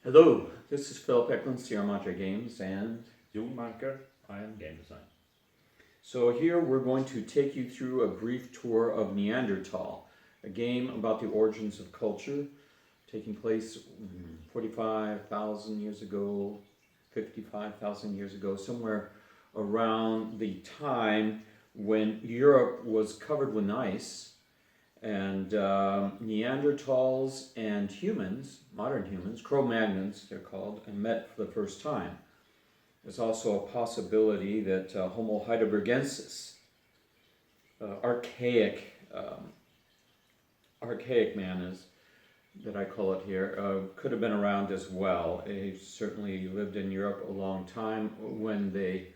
Hello, this is Philip Eklund, Sierra Madre Games, and Jon Marker, I am game design. so here we're going to take you through a brief tour of Neanderthal, a game about the origins of culture, taking place 45,000 years ago, 55,000 years ago, somewhere around the time when Europe was covered with ice, and Neanderthals and humans, modern humans, Cro-Magnons they're called, and met for the first time. There's also a possibility that Homo heidelbergensis, archaic, archaic man is that I call it here, could have been around as well. He certainly lived in Europe a long time. When they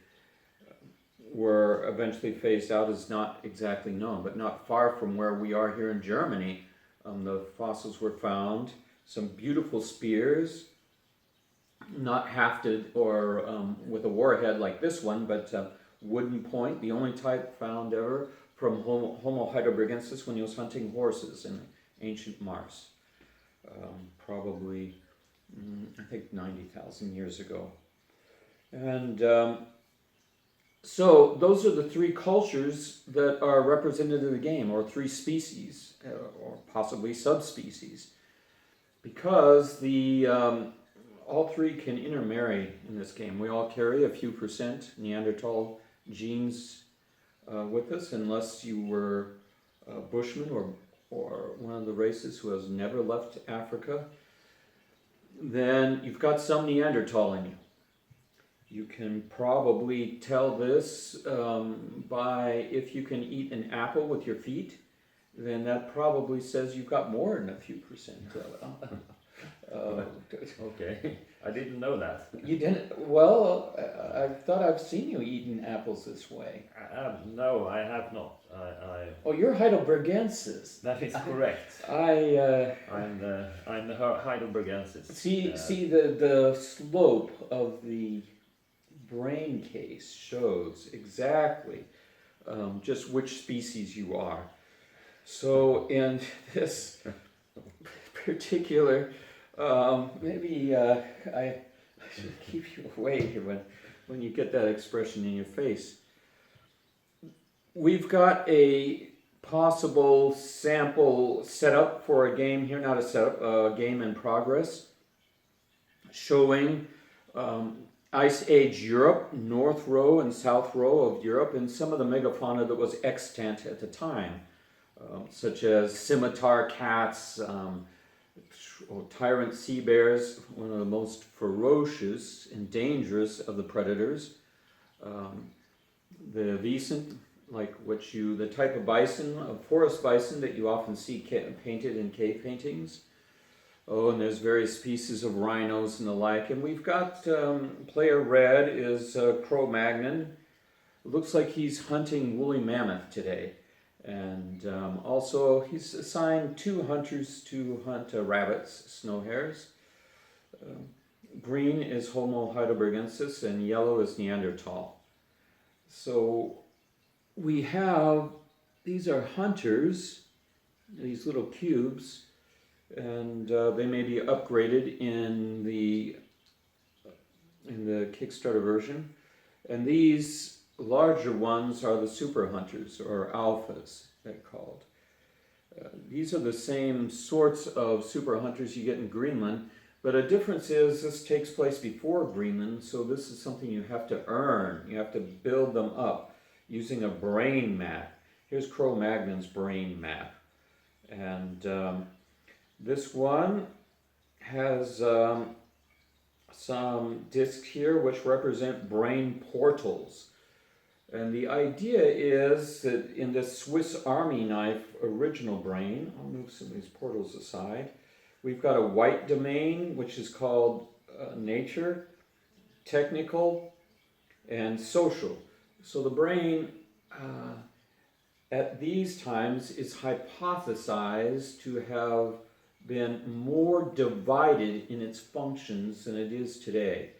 were eventually phased out is not exactly known, but not far from where we are here in Germany, the fossils were found. Some beautiful spears, not hafted or with a warhead like this one, but wooden point, the only type found ever from Homo heidelbergensis when he was hunting horses in ancient Mars. Probably, I think 90,000 years ago. And so those are the three cultures that are represented in the game, or three species, or possibly subspecies, because the all three can intermarry in this game. We all carry a few percent Neanderthal genes with us, unless you were a Bushman or one of the races who has never left Africa. Then you've got some Neanderthal in you. You can probably tell this by if you can eat an apple with your feet, then that probably says you've got more than a few percent. Okay, I didn't know that. You didn't? Well, I thought I've seen you eating apples this way. No, I have not. I Oh, you're Heidelbergensis. That is correct. I I'm the Heidelbergensis. see the slope of the brain case shows exactly just which species you are. So in this particular, maybe I should keep you away here when you get that expression in your face. We've got a possible sample setup for a game here, not a setup, a game in progress, showing Ice Age Europe, North Row and South Row of Europe, and some of the megafauna that was extant at the time, such as scimitar cats, tyrant sea bears, one of the most ferocious and dangerous of the predators. The Wiesent, the type of bison, a forest bison that you often see painted in cave paintings. Oh, and there's various species of rhinos and the like. And we've got player red is Cro-Magnon. Looks like he's hunting woolly mammoth today. And also he's assigned 2 hunters to hunt rabbits, snow hares. Green is Homo heidelbergensis and yellow is Neanderthal. So we have, these are hunters, these little cubes, and they may be upgraded in the Kickstarter version. And these larger ones are the super hunters, or alphas, they're called. These are the same sorts of super hunters you get in Greenland, but a difference is this takes place before Greenland, so this is something you have to earn. You have to build them up using a brain map. Here's Cro-Magnon's brain map. And this one has some discs here which represent brain portals. And the idea is that in this Swiss Army knife original brain, I'll move some of these portals aside, we've got a white domain which is called nature, technical, and social. So the brain at these times is hypothesized to have been more divided in its functions than it is today.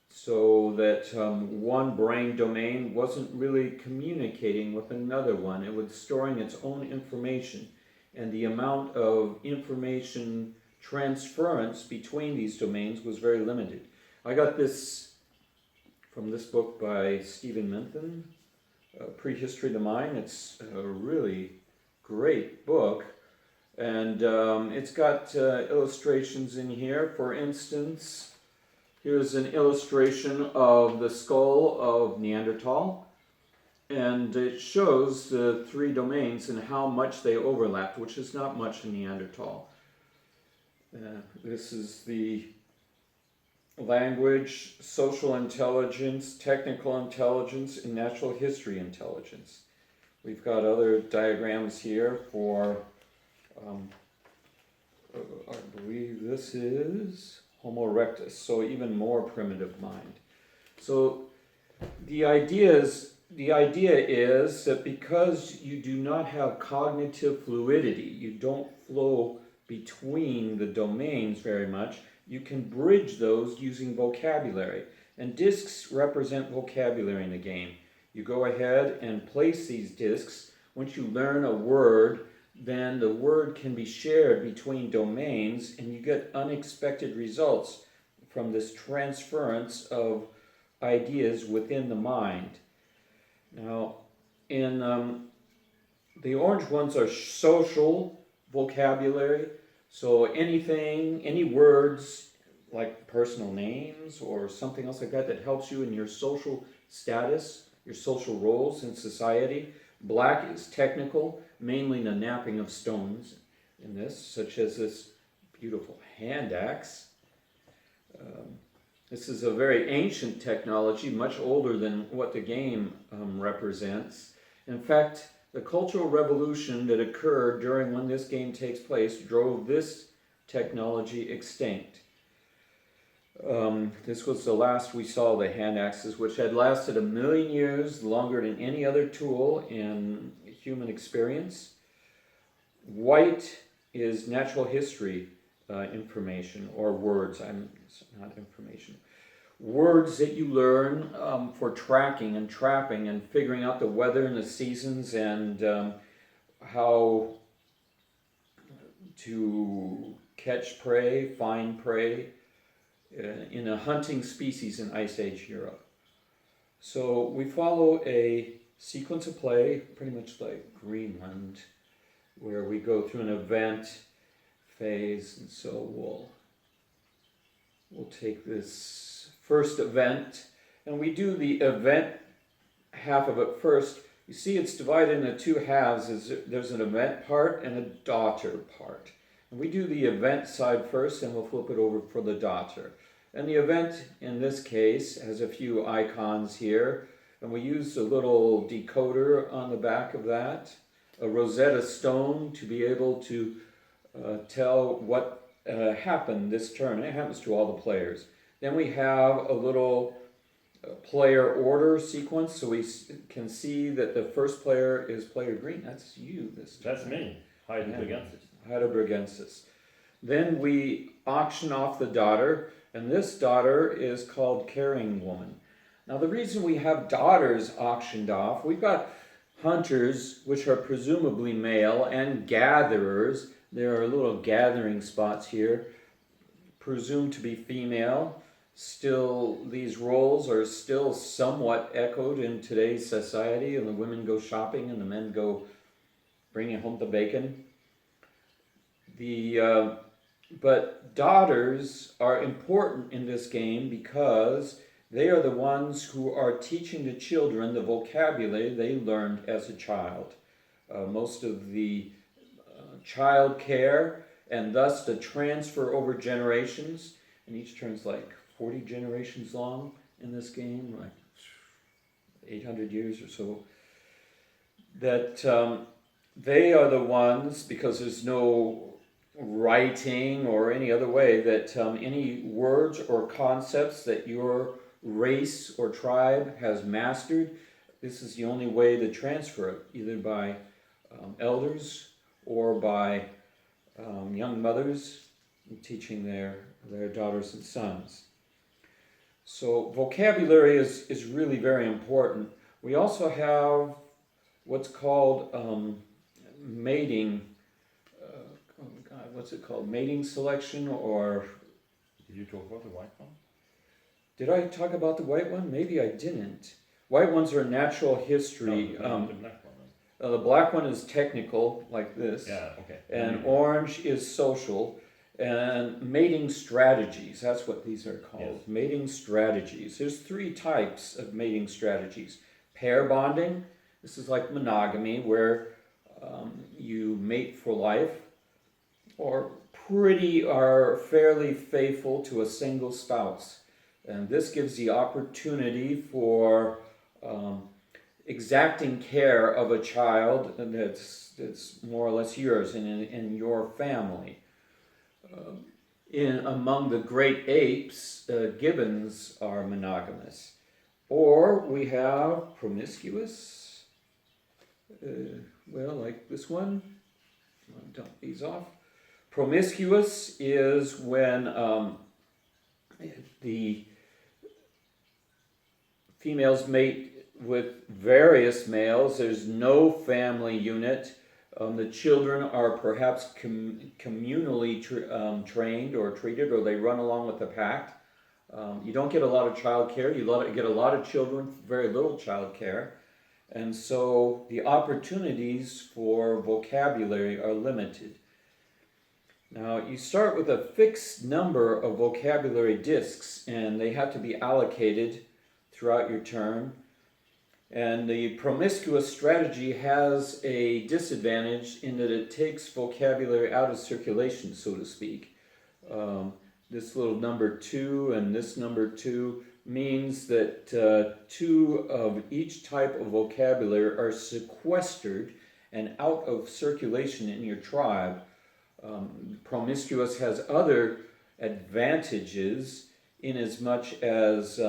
So that one brain domain wasn't really communicating with another one. It was storing its own information. And the amount of information transference between these domains was very limited. I got this from this book by Stephen Menton, Prehistory of the Mind. It's a really great book, and it's got illustrations in here. For instance, here's an illustration of the skull of Neanderthal, and it shows the three domains and how much they overlapped, which is not much in Neanderthal. This is the language, social intelligence, technical intelligence, and natural history intelligence. We've got other diagrams here for, I believe this is Homo erectus, so even more primitive mind. So the idea is that because you do not have cognitive fluidity, you don't flow between the domains very much, you can bridge those using vocabulary. And discs represent vocabulary in the game. You go ahead and place these discs. Once you learn a word, then the word can be shared between domains, and you get unexpected results from this transference of ideas within the mind. Now, in the orange ones are social vocabulary. So anything, any words like personal names or something else like that helps you in your social status, your social roles in society. Black is technical, mainly the knapping of stones in this, such as this beautiful hand axe. This is a very ancient technology, much older than what the game represents. In fact, the Cultural Revolution that occurred during when this game takes place drove this technology extinct. This was the last we saw the hand axes, which had lasted 1 million years, longer than any other tool in human experience. White is natural history information, or words, not information. Words that you learn for tracking and trapping and figuring out the weather and the seasons and how to catch prey, find prey in a hunting species in Ice Age Europe. So we follow a sequence of play, pretty much like Greenland, where we go through an event phase, and so we'll take this first event, and we do the event half of it first. You see it's divided into two halves. There's an event part and a daughter part. And we do the event side first, and we'll flip it over for the daughter. And the event, in this case, has a few icons here, and we use a little decoder on the back of that, a Rosetta Stone to be able to tell what happened this turn. It happens to all the players. Then we have a little player order sequence, so we can see that the first player is player green. That's you this time. That's me, Heidelbergensis. Heidelbergensis. Then we auction off the daughter, and this daughter is called Carrying Woman. Now the reason we have daughters auctioned off, we've got hunters, which are presumably male, and gatherers. There are little gathering spots here, presumed to be female. Still, these roles are still somewhat echoed in today's society, and the women go shopping and the men go bringing home the bacon. But daughters are important in this game because they are the ones who are teaching the children the vocabulary they learned as a child. Most of the child care and thus the transfer over generations, and each turn's like 40 generations long in this game, like 800 years or so, that they are the ones, because there's no writing or any other way, that any words or concepts that your race or tribe has mastered, this is the only way to transfer it, either by elders or by young mothers teaching their daughters and sons. So vocabulary is really very important. We also have what's called mating. what's it called, mating selection, or Did you talk about the white one? did I talk about the white one? Maybe I didn't. White ones are natural history. No, the black one. The black one is technical, like this. Yeah, okay. And orange is social. And mating strategies, that's what these are called. Yes. Mating strategies. There's 3 types of mating strategies. Pair bonding, this is like monogamy, where you mate for life, or are fairly faithful to a single spouse. And this gives the opportunity for exacting care of a child that's more or less yours and in your family. Among the great apes, gibbons are monogamous. Or we have promiscuous, like this one. I'll dump these off. Promiscuous is when the females mate with various males. There's no family unit. The children are perhaps communally trained or treated, or they run along with the pack. You don't get a lot of child care. You get a lot of children, very little child care. And so the opportunities for vocabulary are limited. Now, you start with a fixed number of vocabulary discs, and they have to be allocated throughout your term. And the promiscuous strategy has a disadvantage in that it takes vocabulary out of circulation, so to speak. This little number 2 and this number 2 means that 2 of each type of vocabulary are sequestered and out of circulation in your tribe. Promiscuous has other advantages in as much as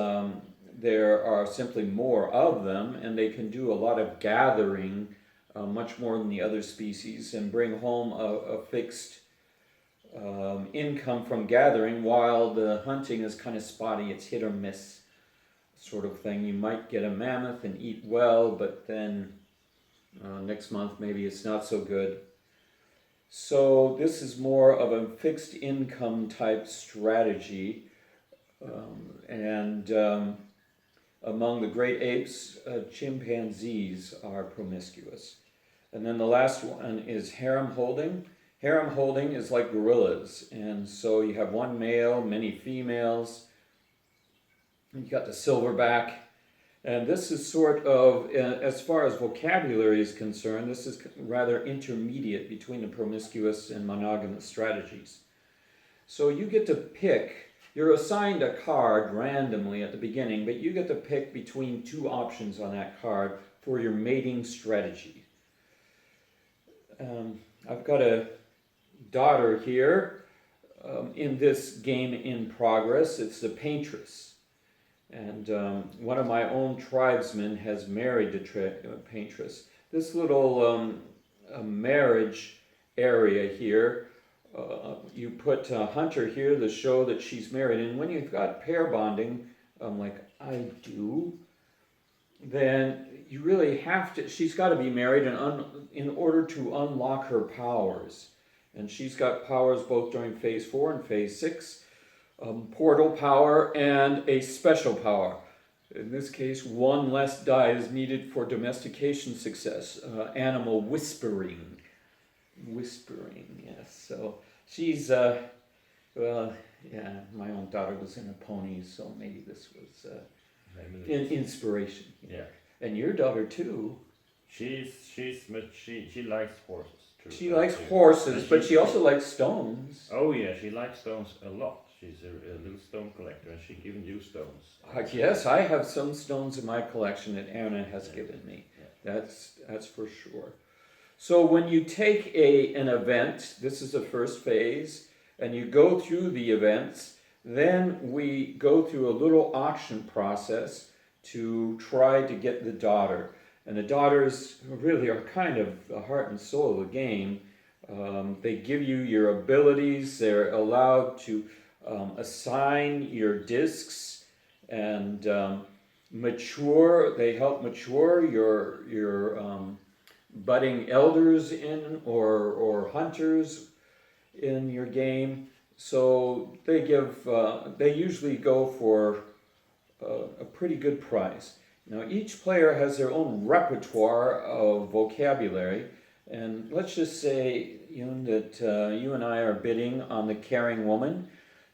there are simply more of them, and they can do a lot of gathering, much more than the other species, and bring home a fixed income from gathering, while the hunting is kind of spotty. It's hit or miss sort of thing. You might get a mammoth and eat well, but then next month maybe it's not so good. So this is more of a fixed income type strategy, among the great apes, chimpanzees are promiscuous. And then the last one is harem holding. Harem holding is like gorillas, and so you have one male, many females. You got the silverback, and this is sort of, as far as vocabulary is concerned, this is rather intermediate between the promiscuous and monogamous strategies. So you get to pick. You're assigned a card randomly at the beginning, but you get to pick between 2 options on that card for your mating strategy. I've got a daughter here in this game in progress. It's the paintress. And one of my own tribesmen has married the paintress. This little marriage area here, you put Hunter here to show that she's married. And when you've got pair bonding, like I do, then you really have to, she's got to be married in order to unlock her powers. And she's got powers both during phase 4 and phase 6, portal power and a special power. In this case, 1 less die is needed for domestication success. Animal whispering. Whispering, yes. So she's, my own daughter was in a pony, so maybe this was inspiration. Yeah. And your daughter too. She likes horses too. She likes horses, but she also likes stones. Oh yeah, she likes stones a lot. She's a little stone collector, and she even use stones. Yes, I have some stones in my collection that Anna has given me. Yeah. That's for sure. So when you take an event, this is the first phase, and you go through the events, then we go through a little auction process to try to get the daughter. And the daughters really are kind of the heart and soul of the game. They give you your abilities. They're allowed to assign your discs and mature. They help mature your budding elders in or hunters. in your game. So they usually go for a pretty good price. Now each player has their own repertoire of vocabulary, and let's just say that you and I are bidding on the caring woman.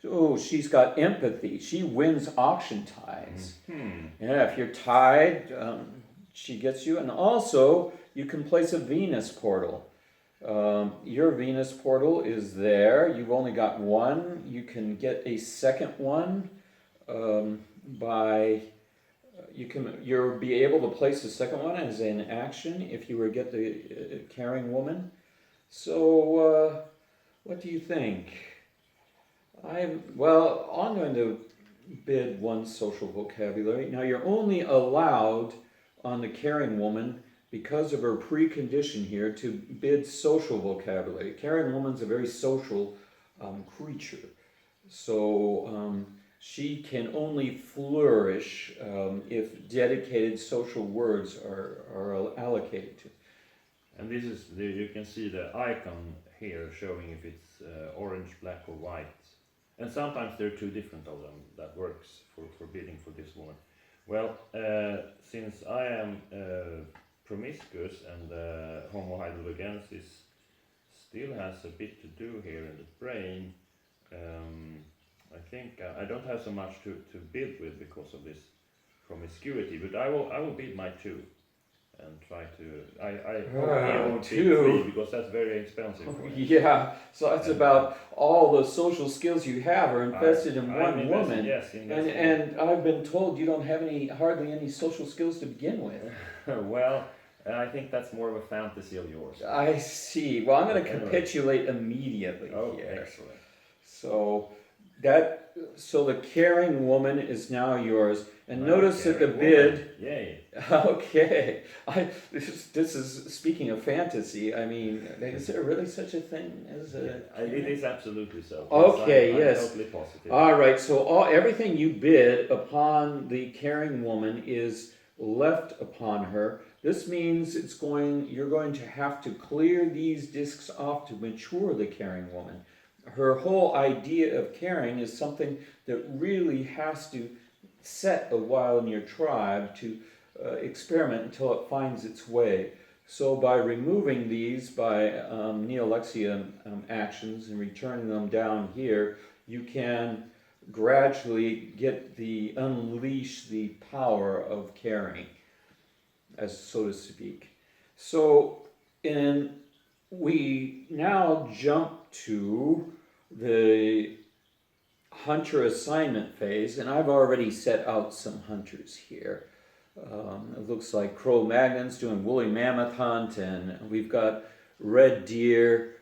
Oh, she's got empathy. She wins auction ties. Yeah, if you're tied, she gets you. And also, you can place a Venus portal. Your Venus portal is there. You've only got one. You can get a second one you'll be able to place the second one as an action if you were to get the caring woman. So, what do you think? I'm going to bid one social vocabulary. Now you're only allowed on the caring woman, because of her precondition here, to bid social vocabulary. Caring woman's a very social creature. So she can only flourish if dedicated social words are allocated to. And this is you can see the icon here showing if it's orange, black or white. And sometimes there are two different of them that works for bidding for this woman. Well, since I am promiscuous and Homo heidelbergensis still has a bit to do here in the brain, I think I don't have so much to bid with because of this promiscuity, but I will bid my two and try to. I hope he two. won't bid 3 because that's very expensive. Yeah, so that's about all the social skills you have are invested in one invested, woman. Yes, and I've been told you don't have hardly any social skills to begin with. Well, I think that's more of a fantasy of yours. I see. Well, I'm going to capitulate immediately here. Excellent. So the caring woman is now yours. And notice that the bid. Yay. Okay. This is speaking of fantasy. I mean, is there really such a thing as a? It is absolutely so. Okay. I'm yes. totally positive. All right. So everything you bid upon the caring woman is left upon her. This means you're going to have to clear these discs off to mature the caring woman. Her whole idea of caring is something that really has to set a while in your tribe to experiment until it finds its way. So by removing these by Neolexia actions and returning them down here, you can gradually unleash the power of caring, as so to speak. So we now jump to the hunter assignment phase, and I've already set out some hunters here. It looks like Cro-Magnon's doing woolly mammoth hunt, and we've got red deer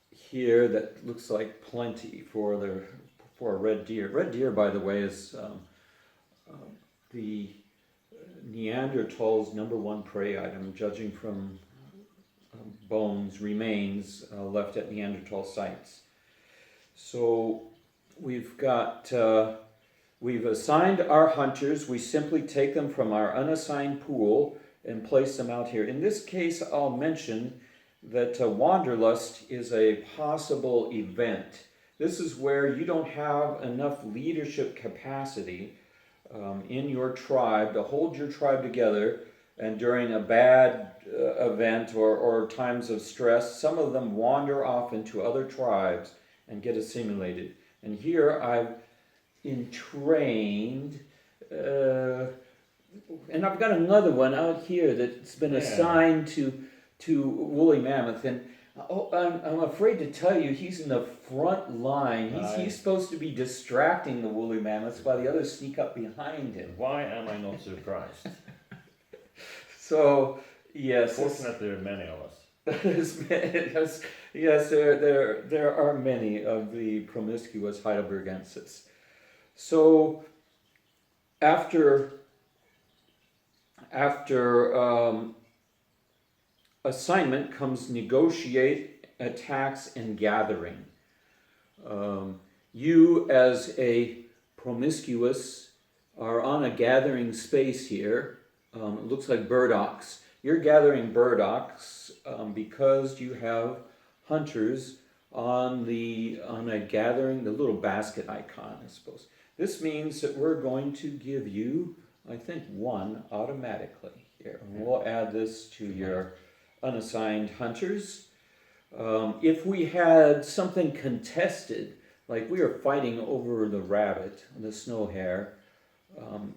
here that looks like plenty for a red deer. Red deer, by the way, is the Neanderthals' #1 prey item, judging from remains left at Neanderthal sites. So we've assigned our hunters. We simply take them from our unassigned pool and place them out here. In this case, I'll mention that Wanderlust is a possible event. This is where you don't have enough leadership capacity in your tribe to hold your tribe together, and during a bad event or times of stress, some of them wander off into other tribes and get assimilated. And here I've entrained, and I've got another one out here that's been assigned to woolly mammoth, and I'm afraid to tell you, he's in the front line. He's supposed to be distracting the woolly mammoths while the others sneak up behind him. Why am I not surprised? So, yes. Fortunately, there are many of us. Yes, there are many of the promiscuous heidelbergensis. So, after assignment comes negotiate, attacks, and gathering. You, as a promiscuous, are on a gathering space here. It looks like burdocks. You're gathering burdocks because you have hunters on a gathering, the little basket icon, I suppose. This means that we're going to give you, I think, one automatically here. And we'll add this to your unassigned hunters. If we had something contested, like we were fighting over the rabbit, the snow hare,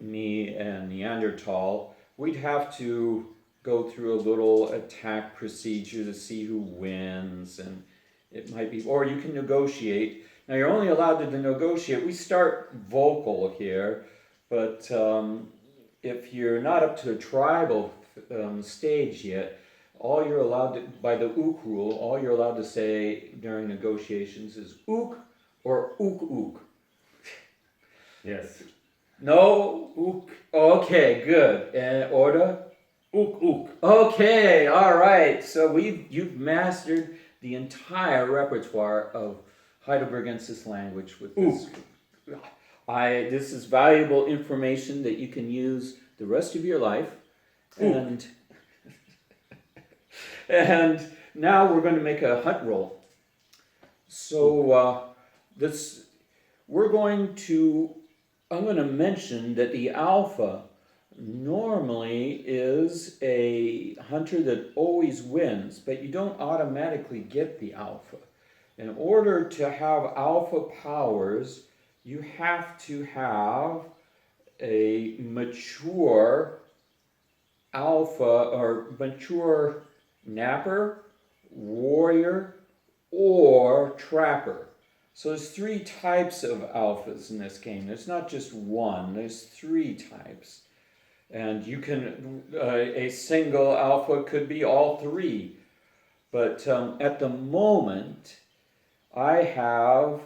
me and Neanderthal, we'd have to go through a little attack procedure to see who wins, and it might be, or you can negotiate. Now you're only allowed to negotiate. We start vocal here, but if you're not up to a tribal stage yet, all you're allowed to, by the ook rule, all you're allowed to say during negotiations is ook or ook ook. Yes. No, ook. Okay, good. And order? Ook ook. Okay, all right. So you've mastered the entire repertoire of Heidelbergensis language with this. This is valuable information that you can use the rest of your life. And and now we're going to make a hunt roll. So I'm going to mention that the alpha normally is a hunter that always wins, but you don't automatically get the alpha. In order to have alpha powers, you have to have a mature alpha or mature napper, warrior, or trapper. So there's 3 types of alphas in this game. There's not just one, there's 3 types. And you can, a single alpha could be all 3. But at the moment, I have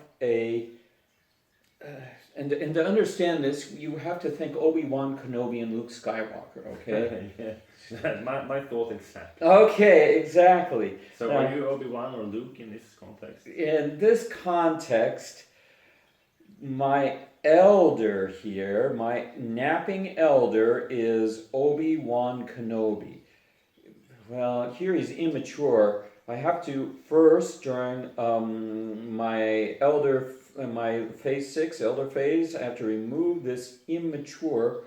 and to understand this, you have to think Obi-Wan Kenobi and Luke Skywalker, okay? Yeah. my thought exactly. Okay, exactly. So Now, are you Obi-Wan or Luke in this context? in this context, my elder here, my napping elder is Obi-Wan Kenobi. Well, here he's immature. I have to first, during my phase 6, elder phase, I have to remove this immature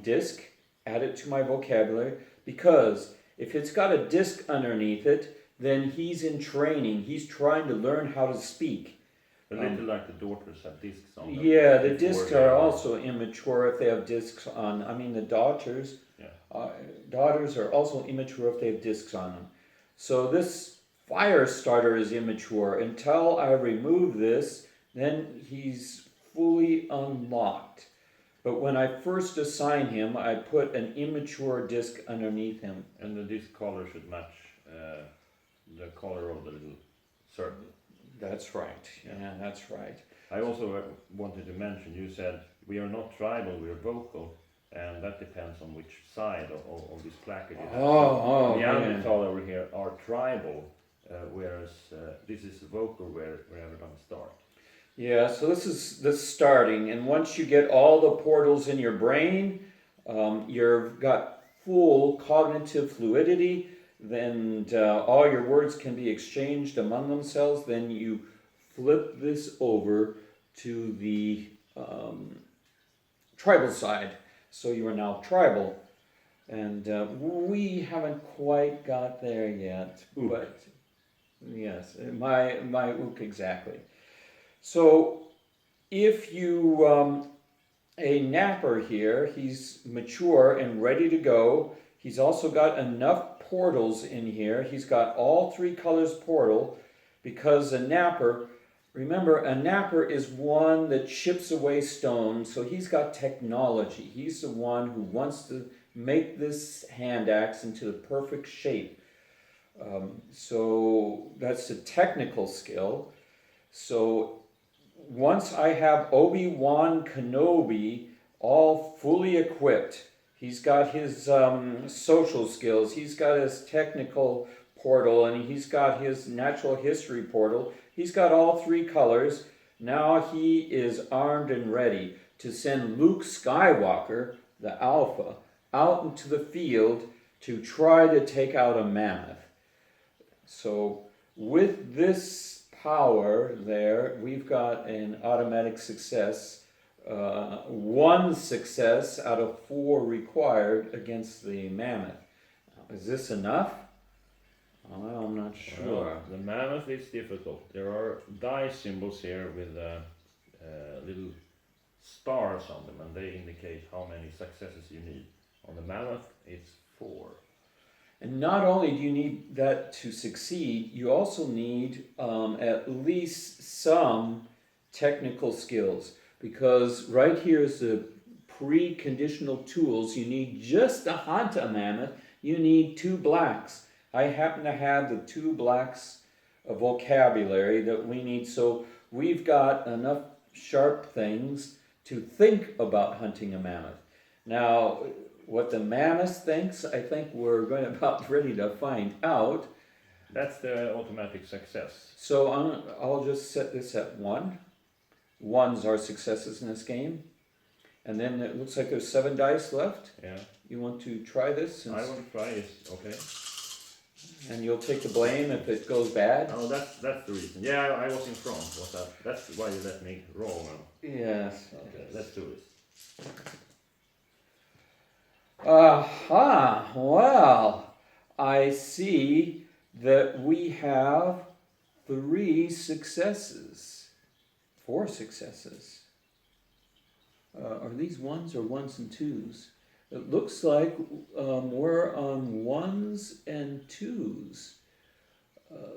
disc, add it to my vocabulary, because if it's got a disc underneath it, then he's in training. He's trying to learn how to speak. A little like the daughters have discs on them. Yeah, the discs are also immature if they have discs on. I mean, the daughters are also immature if they have discs on them. So this fire starter is immature. Until I remove this, then he's fully unlocked. But when I first assign him, I put an immature disc underneath him. And the disc color should match the color of the little circle. That's right. Yeah, that's right. I also wanted to mention, you said we are not tribal, we are vocal, and that depends on which side of this placard you have. The Neanderthal over here are tribal, whereas this is vocal wherever I'm start. Yeah, so this is the starting, and once you get all the portals in your brain, you've got full cognitive fluidity, then all your words can be exchanged among themselves. Then you flip this over to the tribal side. So you are now tribal. And we haven't quite got there yet. Ook. But yes, my ook exactly. So if you, a napper here, he's mature and ready to go. He's also got enough portals in here. He's got all 3 colors portal because a napper, remember, a napper is one that chips away stones, so he's got technology. He's the one who wants to make this hand axe into the perfect shape. So that's a technical skill. So once I have Obi-Wan Kenobi all fully equipped, he's got his social skills, he's got his technical portal, and he's got his natural history portal. He's got all 3 colors. Now he is armed and ready to send Luke Skywalker, the Alpha, out into the field to try to take out a mammoth. So with this power there, we've got an automatic success. 1 success out of 4 required against the mammoth. Is this enough? Well, I'm not sure. Well, the mammoth is difficult. There are die symbols here with little stars on them, and they indicate how many successes you need. On the mammoth, it's 4. And not only do you need that to succeed, you also need at least some technical skills. Because right here is the preconditional tools. You need just to hunt a mammoth, you need 2 blacks. I happen to have the 2 blacks of vocabulary that we need, so we've got enough sharp things to think about hunting a mammoth. Now, what the mammoth thinks, I think we're going about ready to find out. That's the automatic success. So I'll just set this at 1. 1s are successes in this game. And then it looks like there's 7 dice left. Yeah. You want to try this? I will try it. Okay. And you'll take the blame if it goes bad? Oh, that's the reason. Yeah, I was in front. Was that? That's why you let me roll now. Yes. Okay, let's do it. Aha, well, I see that we have 3 successes, 4 successes. Are these 1s or 1s and 2s? It looks like we're on 1s and 2s.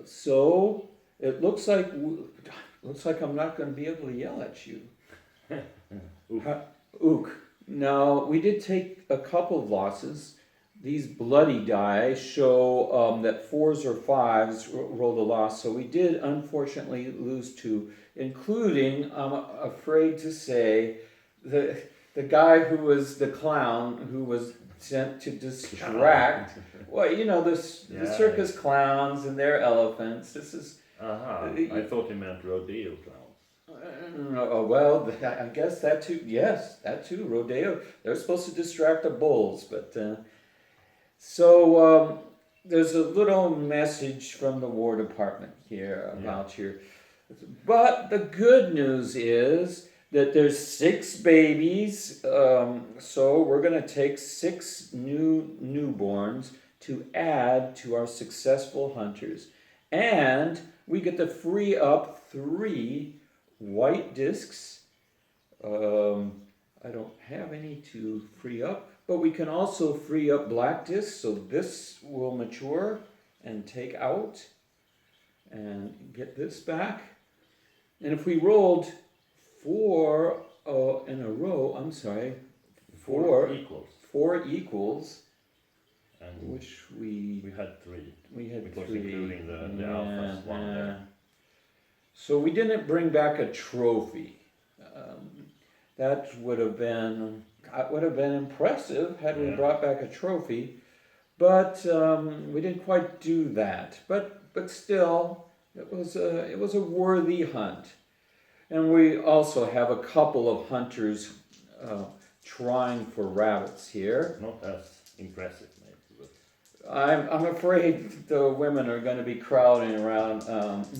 So it looks like I'm not going to be able to yell at you. Ook. Now, we did take a couple of losses. These bloody die show that 4s or 5s rolled a loss, so we did unfortunately lose 2, including, I'm afraid to say, the guy who was the clown who was sent to distract. Well, you know, the circus clowns and their elephants. This is... I thought you meant rodeo clowns. Well, I guess that too. Yes, that too. Rodeo. They're supposed to distract the bulls, but so there's a little message from the War Department here about your. But the good news is that there's 6 babies. So we're gonna take 6 new newborns to add to our successful hunters, and we get to free up 3 white discs. I don't have any to free up, but we can also free up black discs, so this will mature and take out and get this back. And if we rolled 4 in a row, I'm sorry, 4 equals, and which we had 3. We had because 3, including the alphas one there. So we didn't bring back a trophy. That would have been impressive had we brought back a trophy, but we didn't quite do that. But still, it was a worthy hunt, and we also have a couple of hunters trying for rabbits here. Not as impressive, maybe. But I'm afraid the women are going to be crowding around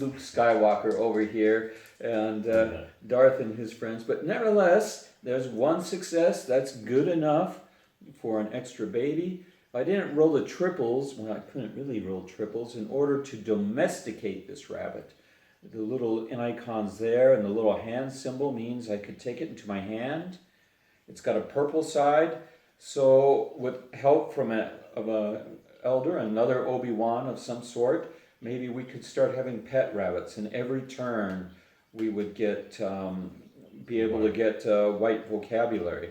Luke Skywalker over here and Darth and his friends. But nevertheless, there's 1 success. That's good enough for an extra baby. I didn't roll the triples. Well, I couldn't really roll triples in order to domesticate this rabbit. The little icons there and the little hand symbol means I could take it into my hand. It's got a purple side. So with help from an elder, another Obi-Wan of some sort, maybe we could start having pet rabbits, and every turn we would get be able to get white vocabulary,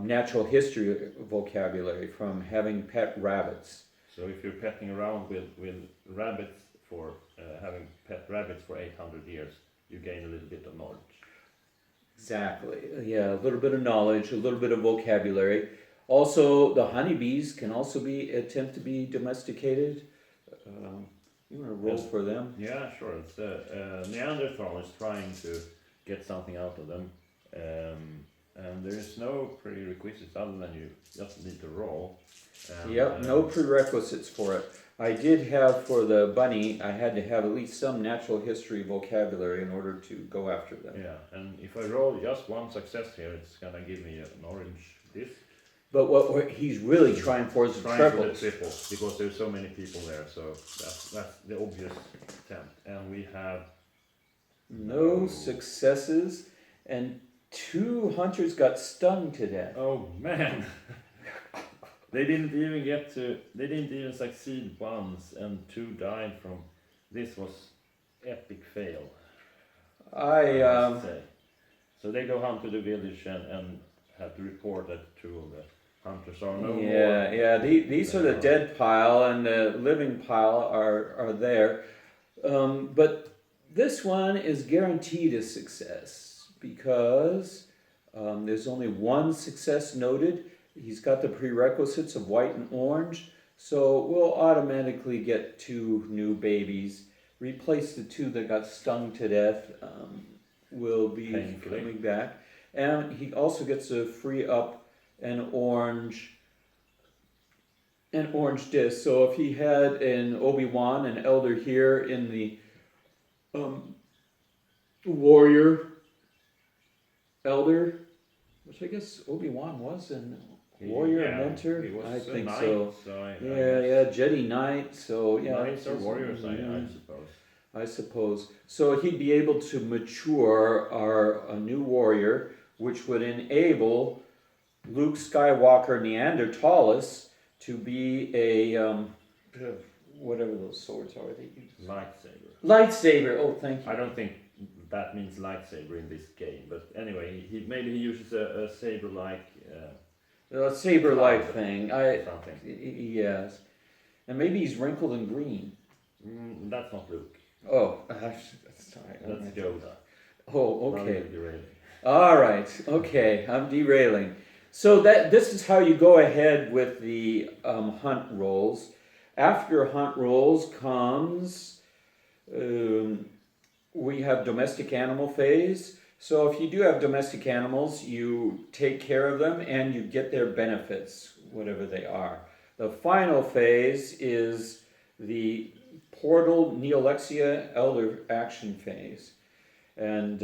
natural history vocabulary from having pet rabbits. so if you're petting around with rabbits for having pet rabbits for 800 years, you gain a little bit of knowledge. Exactly. Yeah, a little bit of knowledge, a little bit of vocabulary. Also, the honeybees can also attempt to be domesticated. You want to roll for them? Yeah, sure. It's Neanderthal is trying to get something out of them, and there is no prerequisites other than you just need to roll. And, Yep, no prerequisites for it. I did have for the bunny, I had to have at least some natural history vocabulary in order to go after them. Yeah, and if I roll just one success here, it's gonna give me an orange disc. But what he's really trying for is the Trying for the triples. triple, because there's so many people there, so that's the obvious attempt. And we have No successes, and 2 hunters got stung to death. oh man, they didn't even succeed once, and 2 died from. This was epic fail. I must say. So they go hunt to the village and have to report that 2 of the hunters are no more. Yeah. These are the dead pile, and the living pile are there. But this one is guaranteed a success because there's only 1 success noted. He's got the prerequisites of white and orange, so we'll automatically get 2 new babies. Replace the 2 that got stung to death. Will be Painfully. coming back, and he also gets to free up an orange disc. So if he had an Obi-Wan, an elder here in the warrior elder, which I guess Obi-Wan was an warrior mentor. He was I a think knight, so. I Yeah, Jedi Knight. So yeah, Knights are warriors, I suppose. I suppose. So he'd be able to mature a new warrior, which would enable Luke Skywalker Neanderthalis to be a whatever those swords are they use. Lightsaber. Lightsaber. Oh, thank you. I don't think that means lightsaber in this game, but anyway, maybe he uses a saber-like A saber-like thing. something. Yes, and maybe he's wrinkled and green. That's not Luke. Oh, sorry. That's Yoda. Oh, Now okay. you're derailing. All right. Okay, I'm derailing. So this is how you go ahead with the hunt rolls. After hunt rolls comes we have domestic animal phase. So if you do have domestic animals, you take care of them and you get their benefits, whatever they are. The final phase is the Portal Neolexia Elder Action phase. And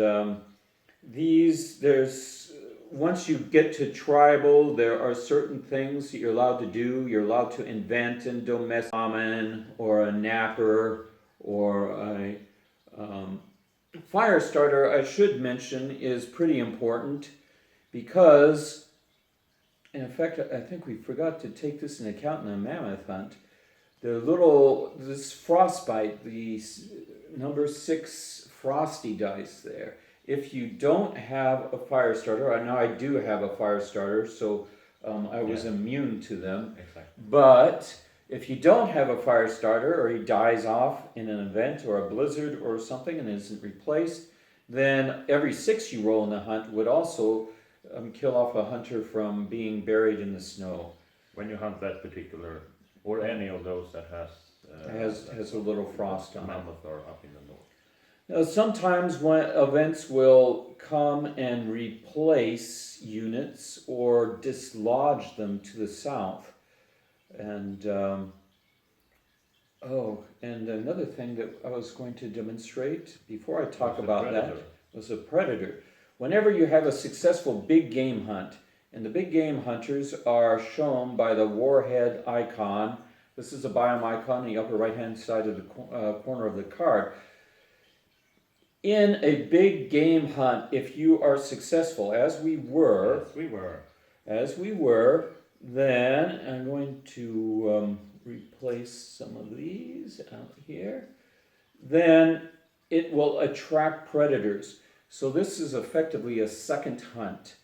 once you get to tribal, there are certain things that you're allowed to do. You're allowed to invent and domestic shaman or a napper or a fire starter. I should mention is pretty important because, in fact, I think we forgot to take this into account in the mammoth hunt. This frostbite, the number 6 frosty dice there. If you don't have a fire starter, now I do have a fire starter, so I was immune to them. Exactly. But if you don't have a fire starter, or he dies off in an event or a blizzard or something and isn't replaced, then every 6 you roll in the hunt would also kill off a hunter from being buried in the snow. When you hunt that particular, or any of those that has a little frost on it. Mammoth are up in the north. Now, sometimes when events will come and replace units or dislodge them to the south. And and another thing that I was going to demonstrate before I talk about that was a predator. Whenever you have a successful big game hunt, and the big game hunters are shown by the warhead icon. This is a biome icon in the upper right hand side of the corner of the card. In a big game hunt, if you are successful, as we were, then I'm going to replace some of these out here. Then it will attract predators. So this is effectively a second hunt.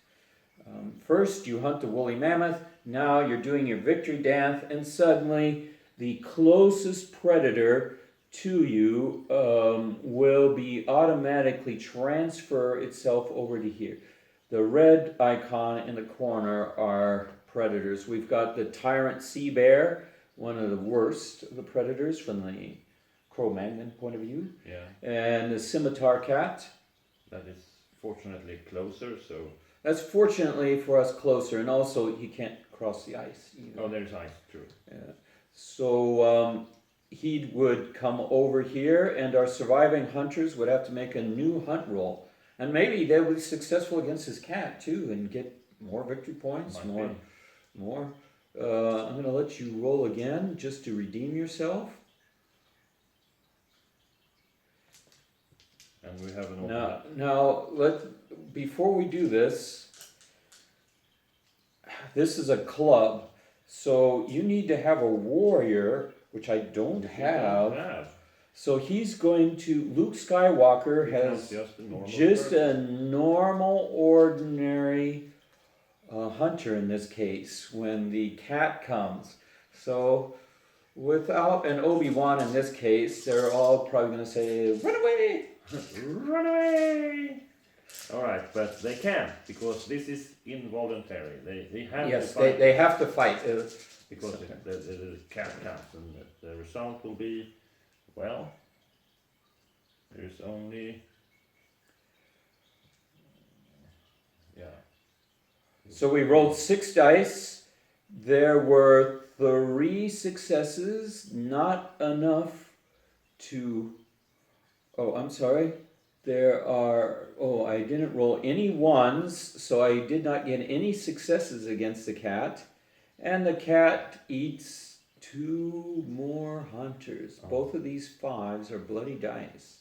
First, you hunt the woolly mammoth. Now you're doing your victory dance, and suddenly the closest predator to you will be automatically transfer itself over to here. The red icon in the corner are predators. We've got the tyrant sea bear, one of the worst of the predators from the Cro-Magnon point of view. Yeah. And the scimitar cat. That is fortunately closer, so That's fortunately for us closer, and also he can't cross the ice either. Oh, there's ice, true. Yeah. So he would come over here, and our surviving hunters would have to make a new hunt roll, and maybe they would be successful against his cat too, and get more victory points, Might more. be. More. I'm going to let you roll again just to redeem yourself. And we have an Now, before we do this, this is a club, so you need to have a warrior, which I don't have. So he's going to. Luke Skywalker has just a normal, ordinary hunter in this case when the cat comes. So without an Obi-Wan in this case, they're all probably going to say, "Run away! Run away!" All right, but they can't because this is involuntary. They have Yes, to fight. they have to fight. Because the cat counts, and the result will be, well, there's only, yeah. So we rolled 6 dice. There were 3 successes, not enough to. Oh, I'm sorry. There are. Oh, I didn't roll any ones, so I did not get any successes against the cat. And the cat eats 2 more hunters. Oh. Both of these 5s are bloody dice.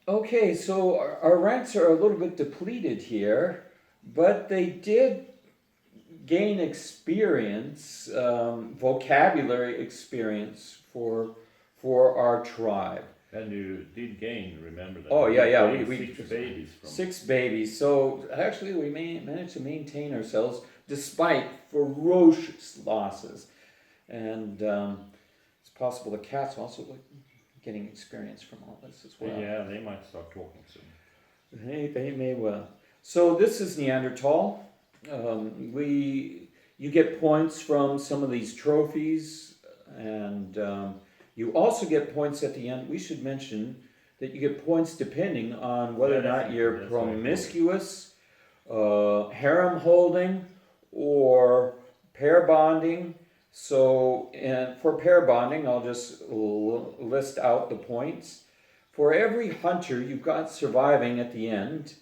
Okay, so our ranks are a little bit depleted here, but they did gain experience, vocabulary experience for our tribe. And you did gain, remember that? Oh, yeah, we we 6 babies from 6 babies. So actually, we managed to maintain ourselves despite ferocious losses, and it's possible the cats also getting experience from all this as well. Yeah, they might start talking soon. They may well. So this is Neanderthal. You get points from some of these trophies, and you also get points at the end. We should mention that you get points depending on whether or not you're promiscuous, harem holding, or pair bonding. So, and for pair bonding, I'll just list out the points. For every hunter you've got surviving at the end,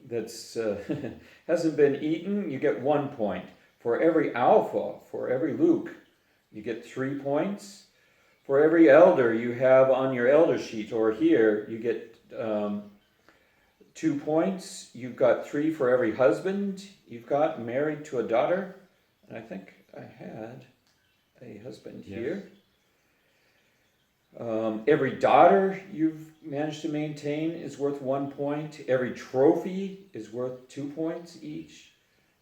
that's hasn't been eaten, you get 1 point. For every alpha, for every Luke, you get 3 points. For every elder you have on your elder sheet or here, you get 2 points. You've got 3 for every husband you've got married to a daughter. And I think I had a husband here. Every daughter you've managed to maintain is worth 1 point. Every trophy is worth 2 points each.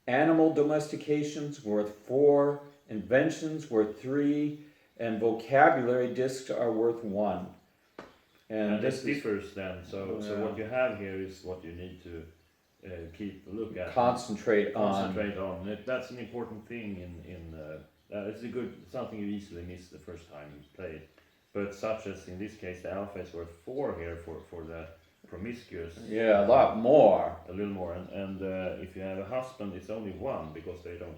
Animal domestications worth 4. Inventions worth 3. And vocabulary discs are worth 1. And this differs then. So what you have here is what you need to keep a look at. Concentrate on. That's an important thing it's something you easily miss the first time you play it. But such as in this case, the alpha is worth 4 here for the promiscuous. Yeah, a lot more. A little more. And if you have a husband, it's only 1 because they don't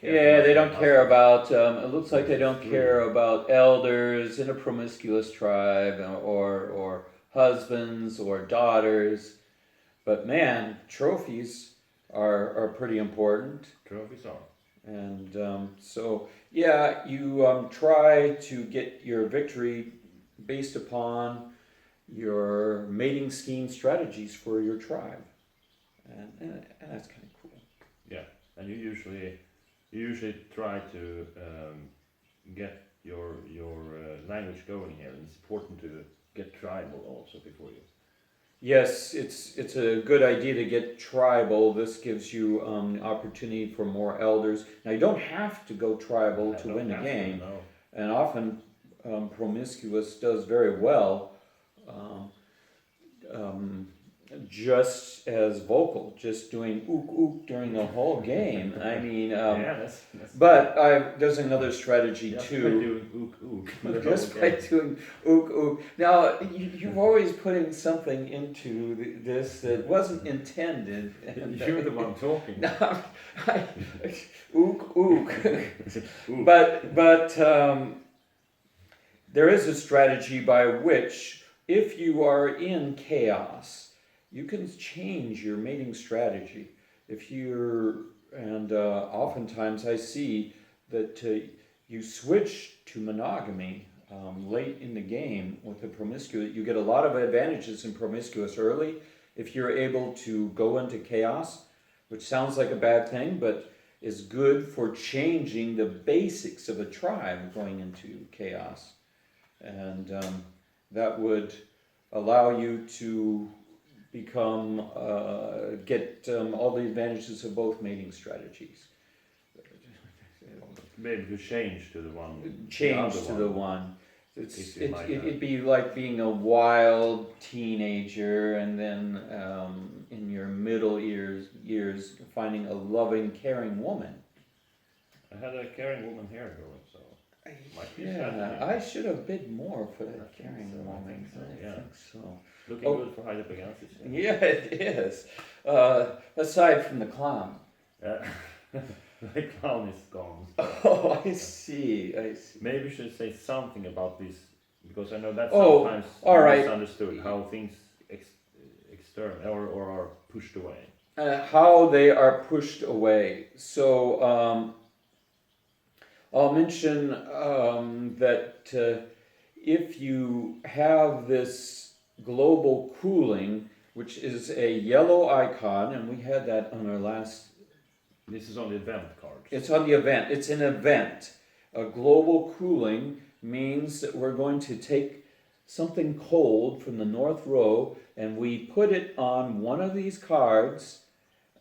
care. Yeah, they don't care about, it looks like they don't care about elders in a promiscuous tribe or husbands or daughters. But man, trophies are pretty important. Trophies are. And so, yeah, you try to get your victory based upon your mating scheme strategies for your tribe. And that's kind of cool. Yeah, and you usually try to get your language going here, and it's important to get tribal also before you. Yes, it's a good idea to get tribal. This gives you the opportunity for more elders. Now you don't have to go tribal to win the game, no. And often promiscuous does very well. just as vocal, just doing ook ook during the whole game. I mean, Yeah, that's but there's another strategy just too. by doing ook ook. the Just whole by game. doing ook ook. Now you're always putting something into this that wasn't intended. And, You're the one talking. No, ook ook. Ook. But there is a strategy by which, if you are in chaos, you can change your mating strategy. If you're, and oftentimes I see that you switch to monogamy late in the game with the promiscuous. You get a lot of advantages in promiscuous early if you're able to go into chaos, which sounds like a bad thing, but is good for changing the basics of a tribe going into chaos. And that would allow you to become, get all the advantages of both mating strategies. Maybe to change to the one. Change other to the one. It'd be like being a wild teenager and then in your middle years finding a loving, caring woman. I had a caring woman here going, so. Might be Yeah, strategy. I should have bid more for that I think caring so, I woman. think so, I yeah. think so. Looking Oh. good for Heide Pegansis. Yeah, it is. Aside from the clown. Yeah. The clown is gone. Oh, I see. Maybe we should say something about this, because I know that's Oh, sometimes all right. misunderstood, how things external or are pushed away. How they are pushed away. So I'll mention that if you have this global cooling, which is a yellow icon, and we had that on our last. This is on the event cards. It's on the event. It's an event. A global cooling means that we're going to take something cold from the north row and we put it on one of these cards,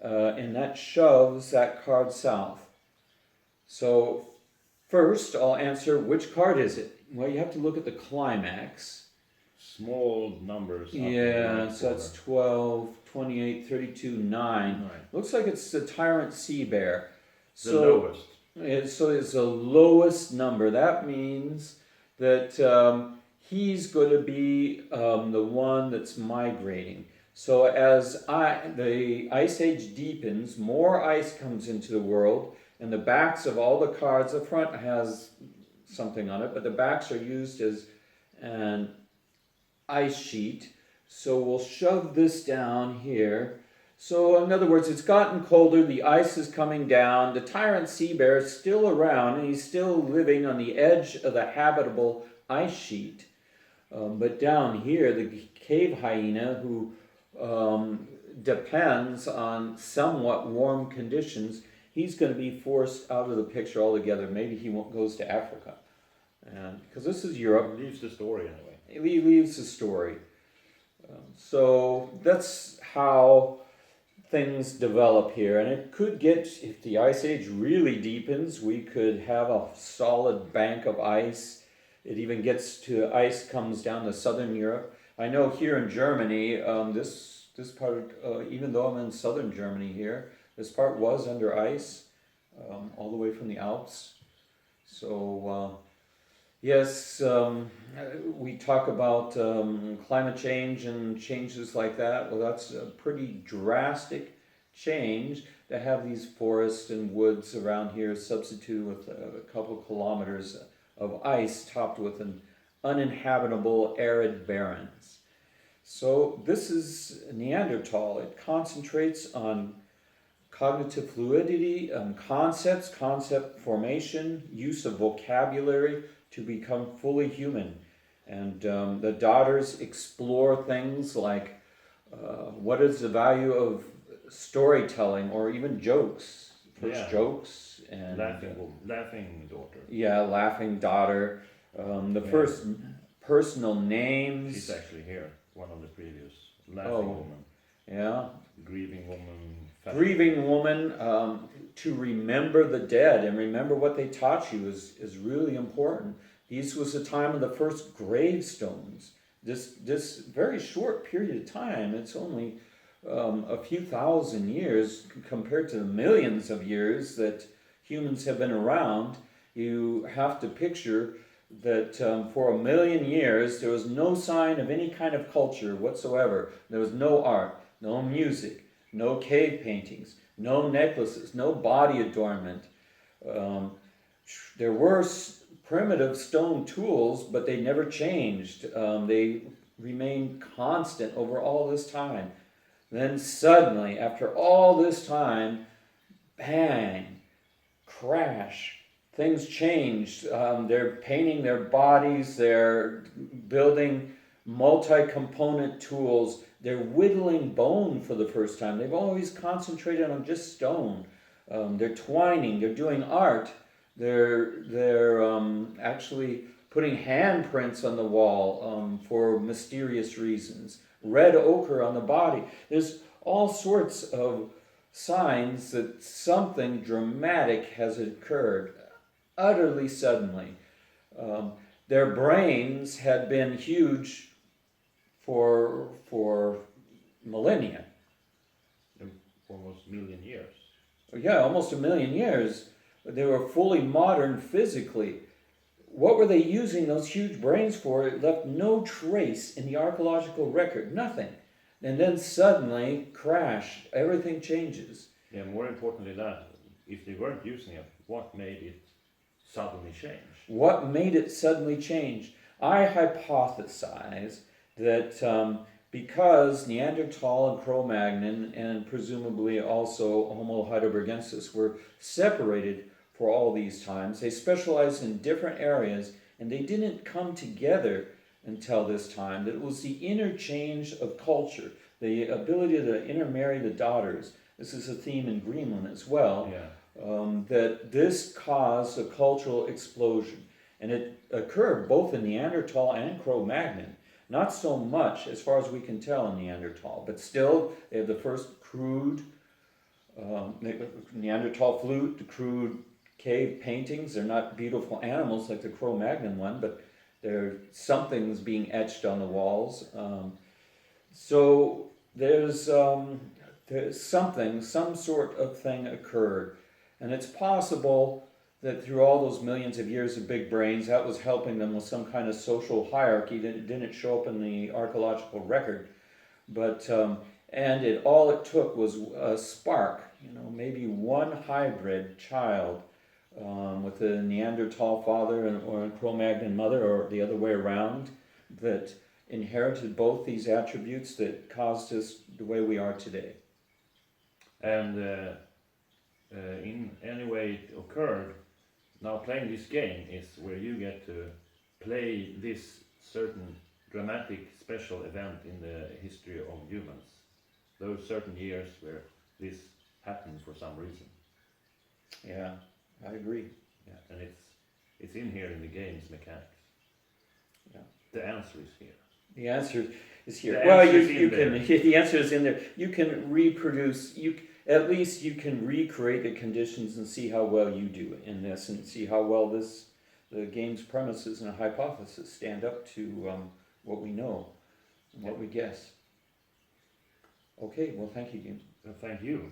and that shoves that card south. So first I'll answer, which card is it? Well, you have to look at the climax. Small numbers. up in the Yeah, right so that's corner. 12, 28, 32, 9. Right. Looks like it's the Tyrant Sea Bear. The lowest. So it's the lowest number. That means that he's going to be the one that's migrating. So as the ice age deepens, more ice comes into the world, and the backs of all the cards, the front has something on it, but the backs are used as an ice sheet. So we'll shove this down here. So in other words, it's gotten colder, the ice is coming down, the Tyrant Sea Bear is still around, and he's still living on the edge of the habitable ice sheet. But down here, the cave hyena, who depends on somewhat warm conditions, he's going to be forced out of the picture altogether. Maybe he goes to Africa. Because this is Europe. Leaves the story anyway. He leaves the story. So that's how things develop here, and it could get, if the ice age really deepens, we could have a solid bank of ice. It even gets to, ice comes down to southern Europe. I know here in Germany, this part, even though I'm in southern Germany here, this part was under ice, all the way from the Alps. So yes, we talk about climate change and changes like that. Well, that's a pretty drastic change to have these forests and woods around here substituted with a couple kilometers of ice topped with an uninhabitable arid barrens. So this is Neanderthal. It concentrates on cognitive fluidity, concept formation, use of vocabulary, to become fully human. And the daughters explore things like what is the value of storytelling or even jokes. First jokes and laughing daughter. Yeah, laughing daughter. The first personal names. She's actually here, one of the previous. Laughing woman. Yeah. Grieving woman. Grieving woman. To remember the dead and remember what they taught you is really important. This was the time of the first gravestones. this very short period of time. It's only a few thousand years compared to the millions of years that humans have been around. You have to picture that for 1 million years there was no sign of any kind of culture whatsoever. There was no art, no music, no cave paintings, no necklaces, no body adornment. There were primitive stone tools, but they never changed. They remained constant over all this time. Then suddenly, after all this time, bang, crash, things changed. They're painting their bodies, they're building multi-component tools, they're whittling bone for the first time. They've always concentrated on just stone. They're twining, they're doing art, they're actually putting handprints on the wall for mysterious reasons. Red ochre on the body. There's all sorts of signs that something dramatic has occurred utterly suddenly. Their brains had been huge for millennia. Almost 1,000,000 years. Yeah, almost 1 million years. They were fully modern physically. What were they using those huge brains for? It left no trace in the archaeological record, nothing. And then suddenly, crash, everything changes. Yeah, more importantly that, if they weren't using it, what made it suddenly change? What made it suddenly change? I hypothesize that because Neanderthal and Cro-Magnon, and presumably also Homo heidelbergensis, were separated for all these times, they specialized in different areas, and they didn't come together until this time. That it was the interchange of culture, the ability to intermarry the daughters. This is a theme in Greenland as well. Yeah. That this caused a cultural explosion. And it occurred both in Neanderthal and Cro-Magnon. Not so much, as far as we can tell, in Neanderthal, but still they have the first crude Neanderthal flute, the crude cave paintings. They're not beautiful animals like the Cro-Magnon one, but something's being etched on the walls. So there's something, some sort of thing occurred. And it's possible that through all those millions of years of big brains, that was helping them with some kind of social hierarchy that didn't show up in the archaeological record. But and all it took was a spark, maybe one hybrid child with a Neanderthal father or a Cro-Magnon mother, or the other way around, that inherited both these attributes that caused us the way we are today. And in any way it occurred, now playing this game is where you get to play this certain dramatic special event in the history of humans. Those certain years where this happened for some reason. Yeah, I agree. Yeah, and it's in here in the game's mechanics. Yeah. The answer is here. The answer is here. The Well, answer you is in can. there. The answer is in there. You can reproduce. At least you can recreate the conditions and see how well you do in this, and see how well the game's premises and hypothesis stand up to what we know, and what we guess. Okay. Well, thank you, James. Thank you.